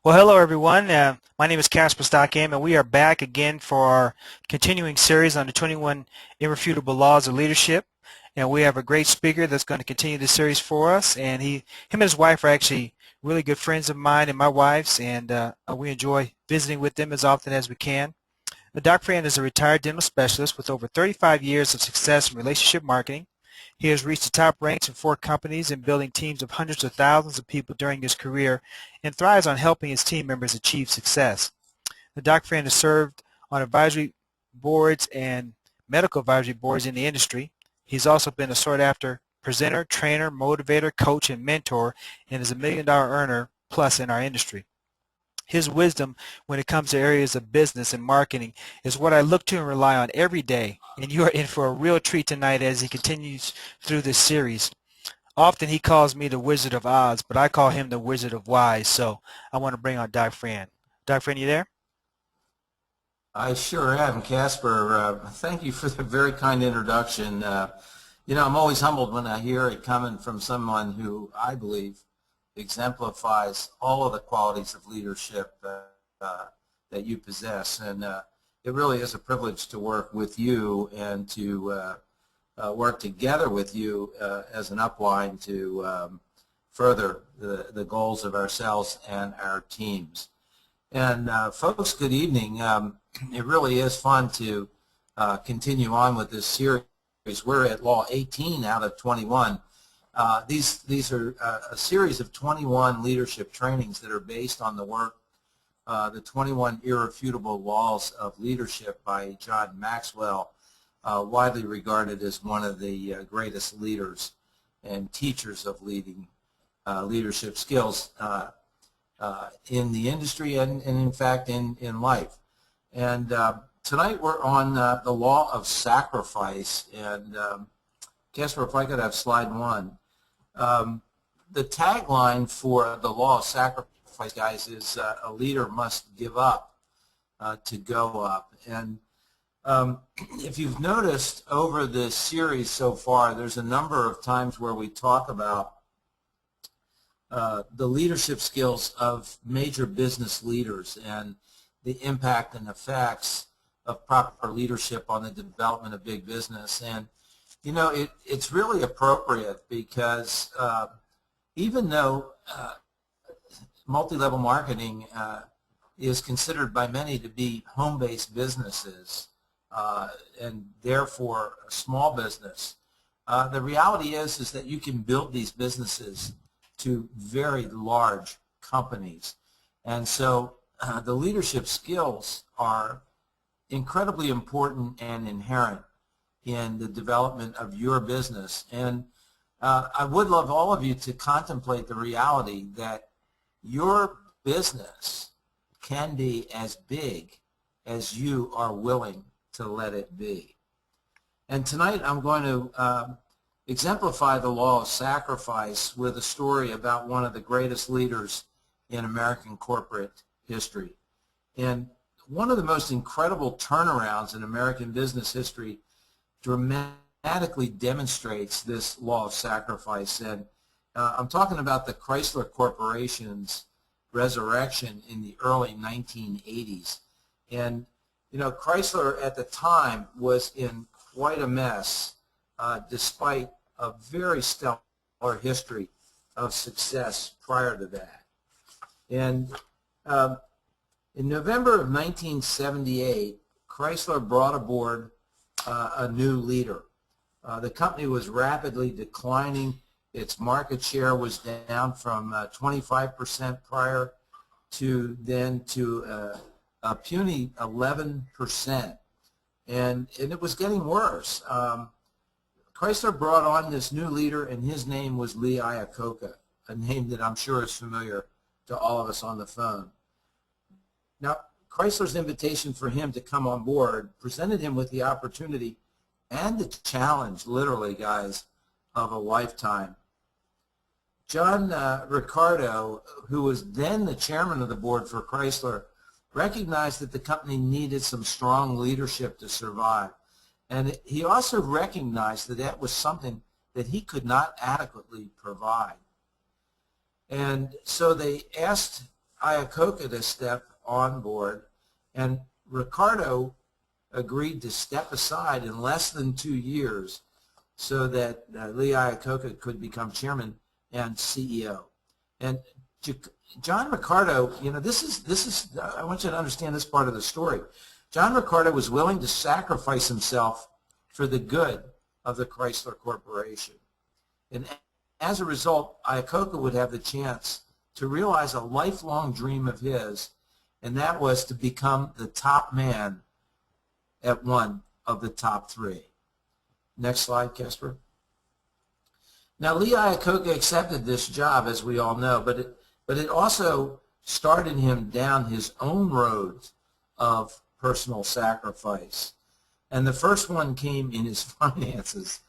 Well, hello everyone. My name is Casper Stockham, and we are back again for our continuing series on the 21 Irrefutable Laws of Leadership. And we have a great speaker that's going to continue the series for us. And him and his wife are actually really good friends of mine and my wife's, and we enjoy visiting with them as often as we can. Doc Fran is a retired dental specialist with over 35 years of success in relationship marketing. He has reached the top ranks in 4 companies and building teams of hundreds of thousands of people during his career and thrives on helping his team members achieve success. Doc Fran has served on advisory boards and medical advisory boards in the industry. He's also been a sought-after presenter, trainer, motivator, coach, and mentor, and is a million-dollar earner plus in our industry. His wisdom when it comes to areas of business and marketing is what I look to and rely on every day, and you are in for a real treat tonight as he continues through this series. Often he calls me the Wizard of Oz, but I call him the Wizard of Wise, so I want to bring on Doc Fran. Doc Fran, you there? I sure am, Casper. Thank you for the very kind introduction. I'm always humbled when I hear it coming from someone who I believe exemplifies all of the qualities of leadership that you possess. And it really is a privilege to work with you and to work together with you as an upline to further the goals of ourselves and our teams. And folks, good evening. It really is fun to continue on with this series. We're at Law 18 out of 21. These are a series of 21 leadership trainings that are based on the work, the 21 Irrefutable Laws of Leadership by John Maxwell, widely regarded as one of the greatest leaders and teachers of leadership skills in the industry and in fact in life. And tonight we're on the law of sacrifice. And Casper, if I could have slide 1. The tagline for the law of sacrifice, guys, is a leader must give up to go up. And if you've noticed over this series so far, there's a number of times where we talk about the leadership skills of major business leaders and the impact and effects of proper leadership on the development of big business. And it's really appropriate because even though multi-level marketing is considered by many to be home-based businesses and therefore a small business, the reality is that you can build these businesses to very large companies. And so the leadership skills are incredibly important and inherent in the development of your business. And I would love all of you to contemplate the reality that your business can be as big as you are willing to let it be. And tonight I'm going to exemplify the law of sacrifice with a story about one of the greatest leaders in American corporate history. And one of the most incredible turnarounds in American business history dramatically demonstrates this law of sacrifice. And I'm talking about the Chrysler Corporation's resurrection in the early 1980s. And Chrysler at the time was in quite a mess despite a very stellar history of success prior to that. And in November of 1978, Chrysler brought aboard a new leader. The company was rapidly declining. Its market share was down from 25% prior to a puny 11%. And it was getting worse. Chrysler brought on this new leader, and his name was Lee Iacocca, a name that I'm sure is familiar to all of us on the phone. Now, Chrysler's invitation for him to come on board presented him with the opportunity and the challenge, literally, guys, of a lifetime. John Ricardo, who was then the chairman of the board for Chrysler, recognized that the company needed some strong leadership to survive. And he also recognized that that was something that he could not adequately provide. And so they asked Iacocca to step on board, and Ricardo agreed to step aside in less than 2 years so that Lee Iacocca could become chairman and CEO. And John Ricardo, you know, this is I want you to understand this part of the story. John Ricardo was willing to sacrifice himself for the good of the Chrysler Corporation. And as a result, Iacocca would have the chance to realize a lifelong dream of his, and that was to become the top man at one of the top 3. Next slide, Casper. Now, Lee Iacocca accepted this job, as we all know, but it also started him down his own road of personal sacrifice. And the first one came in his finances.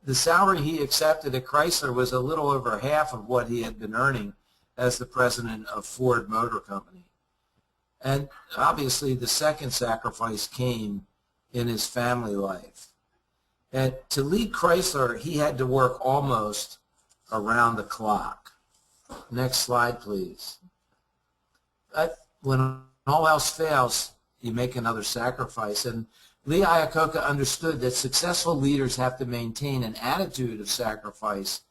The salary he accepted at Chrysler was a little over half of what he had been earning as the president of Ford Motor Company. And obviously the second sacrifice came in his family life. And to lead Chrysler, he had to work almost around the clock. Next slide, please. When all else fails, you make another sacrifice. And Lee Iacocca understood that successful leaders have to maintain an attitude of sacrifice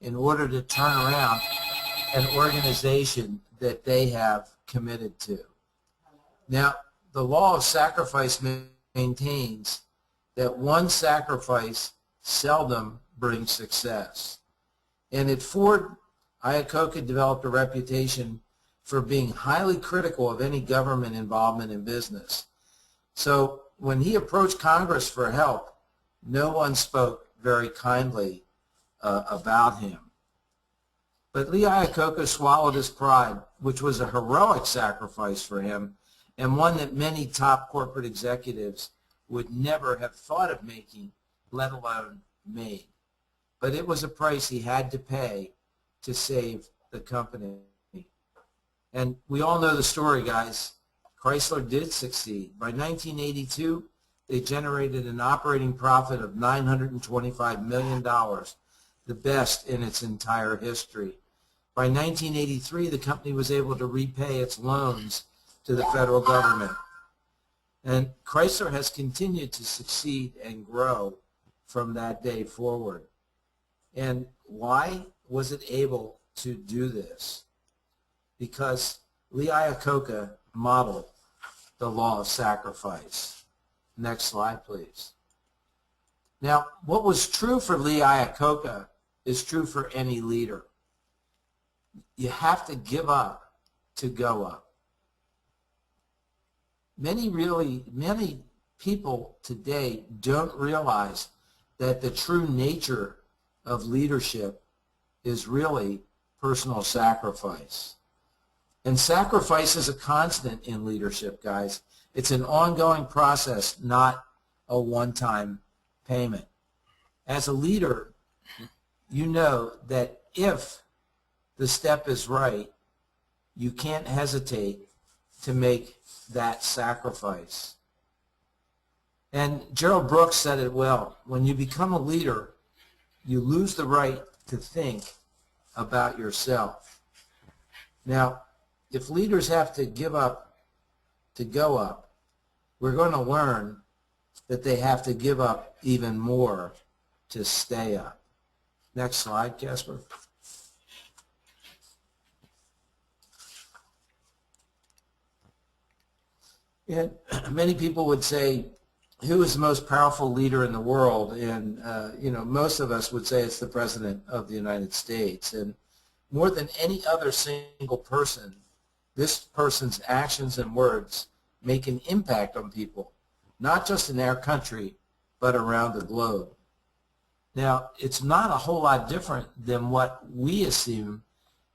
in order to turn around an organization that they have committed to. Now, the law of sacrifice maintains that one sacrifice seldom brings success. And at Ford, Iacocca developed a reputation for being highly critical of any government involvement in business. So when he approached Congress for help, no one spoke very kindly about him. But Lee Iacocca swallowed his pride, which was a heroic sacrifice for him, and one that many top corporate executives would never have thought of making, let alone made. But it was a price he had to pay to save the company. And we all know the story, guys. Chrysler did succeed. By 1982, they generated an operating profit of $925 million, the best in its entire history. By 1983, the company was able to repay its loans to the federal government. And Chrysler has continued to succeed and grow from that day forward. And why was it able to do this? Because Lee Iacocca modeled the law of sacrifice. Next slide, please. Now, what was true for Lee Iacocca is true for any leader. You have to give up to go up. Many people today don't realize that the true nature of leadership is really personal sacrifice. And sacrifice is a constant in leadership, guys. It's an ongoing process, not a one-time payment. As a leader, you know that if the step is right, you can't hesitate to make that sacrifice. And Gerald Brooks said it well. When you become a leader, you lose the right to think about yourself. Now, if leaders have to give up to go up, we're going to learn that they have to give up even more to stay up. Next slide, Casper. And many people would say, who is the most powerful leader in the world? And, most of us would say it's the President of the United States. And more than any other single person, this person's actions and words make an impact on people, not just in our country, but around the globe. Now, it's not a whole lot different than what we assume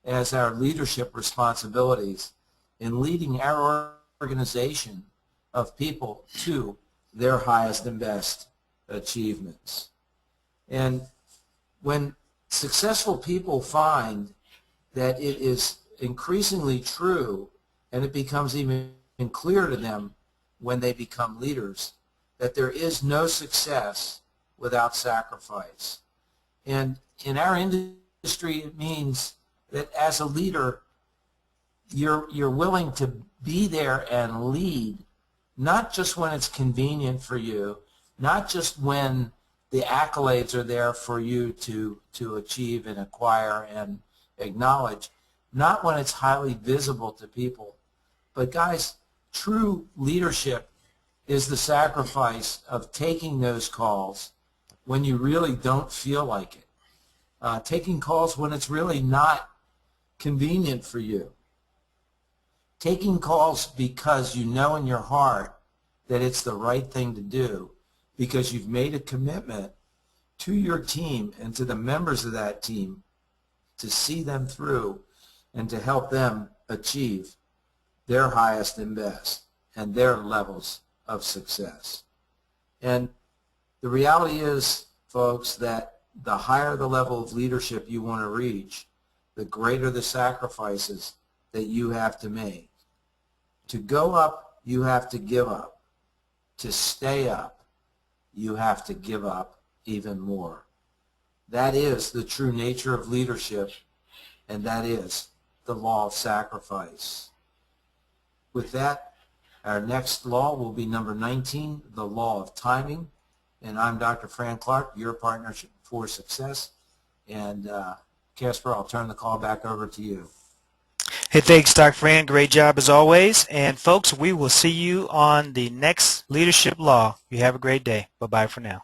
as our leadership responsibilities in leading our organization of people to their highest and best achievements. And when successful people find that it is increasingly true, and it becomes even clearer to them when they become leaders, that there is no success without sacrifice. And in our industry, it means that as a leader, you're willing to be there and lead, not just when it's convenient for you, not just when the accolades are there for you to achieve and acquire and acknowledge, not when it's highly visible to people. But guys, true leadership is the sacrifice of taking those calls when you really don't feel like it. Taking calls when it's really not convenient for you. Taking calls because you know in your heart that it's the right thing to do, because you've made a commitment to your team and to the members of that team to see them through and to help them achieve their highest and best and their levels of success. And the reality is, folks, that the higher the level of leadership you want to reach, the greater the sacrifices that you have to make. To go up, you have to give up. To stay up, you have to give up even more. That is the true nature of leadership, and that is the law of sacrifice. With that, our next law will be number 19, the law of timing. And I'm Dr. Fran Clark, your partner for success. And Casper, I'll turn the call back over to you. Hey, thanks, Dr. Fran. Great job as always. And folks, we will see you on the next Leadership Law. You have a great day. Bye-bye for now.